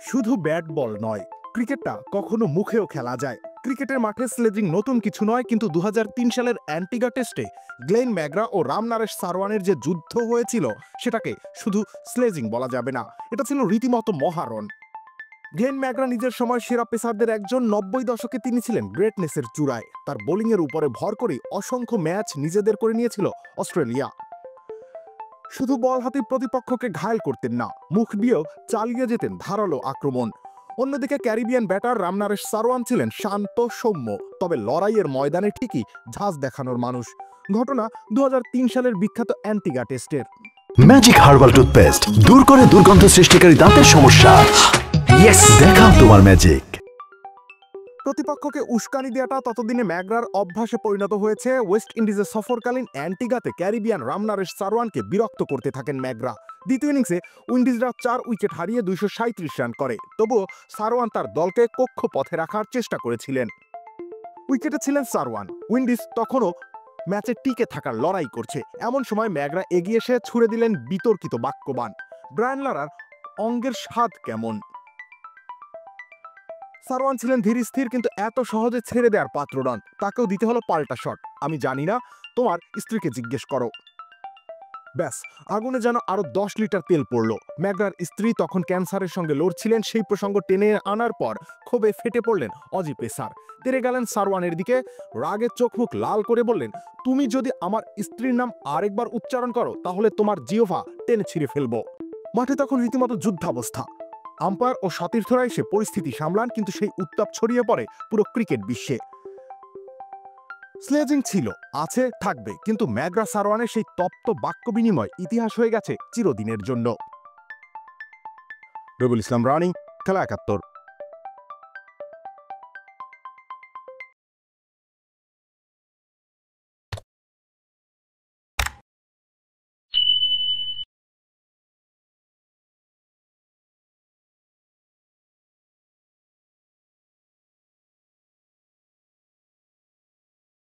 শুধু bat ball নয়, ক্রিকেটটা কখনো মুখেও খেলা যায়। ক্রিকেটের মাঠে স্লেজিং নতুন কিছু নয়, কিন্তু ২০০৩ সালের অ্যান্টিগা টেস্টে গ্লেন ম্যাকগ্রা ও রামনারেশ সারওয়ানের যে যুদ্ধ হয়েছিল সেটাকে শুধু স্লেজিং বলা যাবে না, এটা ছিল রীতিমতো মহারণ। গ্লেন ম্যাকগ্রা নিজের সময় সেরা পেসারদের একজন। ৯০ দশকে তিনি ছিলেন গ্রেটনেসের চূড়ায়। তার বোলিংয়ের উপরে ভর করে অসংখ্য ম্যাচ নিজেদের করে নিয়েছিল অস্ট্রেলিয়া। শুধু বল হাতে প্রতিপক্ষকে ঘায়েল করতেন না, মুখ দিয়েও চালিয়ে যেতেন ধারালো আক্রমণ। অন্যদিকে ক্যারিবিয়ান ব্যাটার রামনারেশ সারওয়ান ছিলেন শান্ত সৌম্য, তবে লড়াইয়ের ময়দানে ঠিকই ঝাঁজ দেখানোর মানুষ। ঘটনা ২০০৩ সালের বিখ্যাত অ্যান্টিগা টেস্টের। ম্যাজিক হার্বাল টুথপেস্ট দূর করে দুর্গন্ধ সৃষ্টিকারী দাঁতের সমস্যা। ইয়েস, দেখাও তোমার ম্যাজিক। প্রতিপক্ষকে উস্কানি দেওয়াটা ততদিনে ম্যাকগ্রার অভ্যাসে পরিণত হয়েছে। ওয়েস্ট ইন্ডিজের সফরকালীন অ্যান্টিগাতে ক্যারিবিয়ান রামনারেশ সারওয়ানকে বিরক্ত করতে থাকেন ম্যাকগ্রা। দ্বিতীয় ইনিংসে উইন্ডিজরা ৪ উইকেট হারিয়ে ২৩৭ রান করে। তবুও সারওয়ান তার দলকে কক্ষপথে রাখার চেষ্টা করেছিলেন। উইকেটে ছিলেন সারওয়ান, উইন্ডিজ তখনও ম্যাচে টিকে থাকার লড়াই করছে। এমন সময় ম্যাকগ্রা এগিয়ে এসে ছুড়ে দিলেন বিতর্কিত বাক্যবাণ। ব্রায়ান লারার অঙ্গের স্বাদ কেমন। সারওয়ান ছিলেন ধীর স্থির, কিন্তু এত সহজে ছেড়ে দেওয়ার পাত্র নন। তাকেও দিতে হলো পাল্টা শট। আমি জানি না, তোমার স্ত্রীকে জিজ্ঞেস করো। ব্যাস, আগুনে যেন আরো ১০ লিটার তেল পড়ল। ম্যাকগ্রার স্ত্রী তখন ক্যান্সারের সঙ্গে লড়ছিলেন। সেই প্রসঙ্গ টেনে আনার পর ক্ষোভে ফেটে পড়লেন অজি পেসার। তেরে গেলেন সারওয়ানের দিকে, রাগে চোখ মুখ লাল করে বললেন, তুমি যদি আমার স্ত্রীর নাম আরেকবার উচ্চারণ করো তাহলে তোমার জিহ্বা টেনে ছিঁড়ে ফেলবো। মাঠে তখন রীতিমতো যুদ্ধাবস্থা। আম্পায়ার ও সতীর্থরা এসে পরিস্থিতি সামলান, কিন্তু সেই উত্তাপ ছড়িয়ে পড়ে পুরো ক্রিকেট বিশ্বে। স্লেজিং ছিল, আছে, থাকবে, কিন্তু ম্যাকগ্রা সারওয়ানের সেই তপ্ত বাক্য বিনিময় ইতিহাস হয়ে গেছে চিরদিনের জন্য। রবিউল ইসলাম রানি, খেলা ৭১।